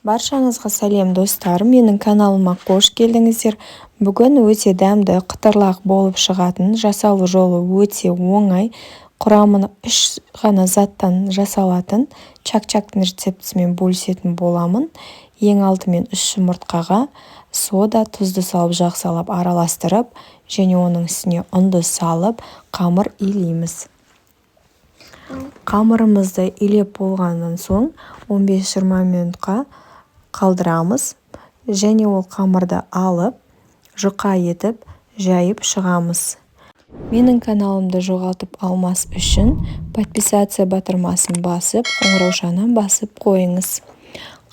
Баршаңызға сәлем достар, менің каналыма қош келдіңіздер. Бүгін өте дәмді қытырлақ болып шығатын, жасалу жолы өте оңай, құрамын 3 ғана заттан жасалатын чак-чактың рецептісімен бөлісетін боламын. Ең алдымен 3 жұмыртқаға сода, тұзды салып жақсылап араластырып, және оның үстіне ұнды салып, қамыр илейміз. Қамырымызды илеп болғаннан соң 15-20 минутқа қалдырамыз, және ол қамырды алып, жұқа етіп, жайып шығамыз. Менің каналымды жоғалтып алмас үшін подписация батырмасын басып, қоңыраушаны басып қойыңыз.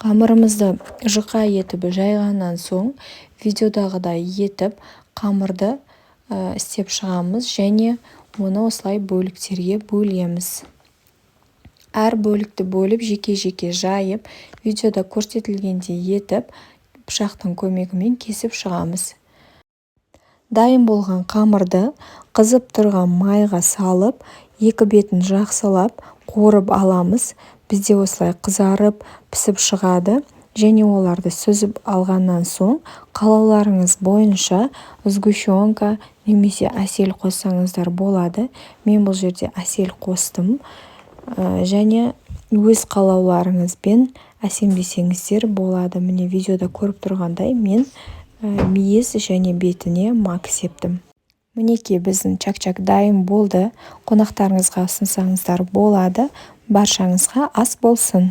Қамырымызды жұқа етіп жайғаннан соң, видеодағыдай етіп, қамырды істеп шығамыз, және оны осылай бөліктерге бөлеміз. Әр бөлікті бөліп, жеке-жеке жайып, видеода көрсетілгендей етіп, пышақтың көмегімен кесіп шығамыз. Дайын болған қамырды қызып тұрған майға салып, екі бетін жақсылап қуырып аламыз. Бізде осылай қызарып, пісіп шығады, және оларды сүзіп алғаннан соң, қалауларыңыз бойынша сгущенка немесе әсел қоссаңыздар болады. Мен бұл жерде әсел қостым. Және өз қалауларыңызбен әсемдесеңіздер болады. Міне видеода көріп тұрғандай мен мейіз және бетіне мак септім. Мінекей біздің чак-чак дайын болды. Қонақтарыңызға ұсынсаңыздар болады. Баршаңызға ас болсын.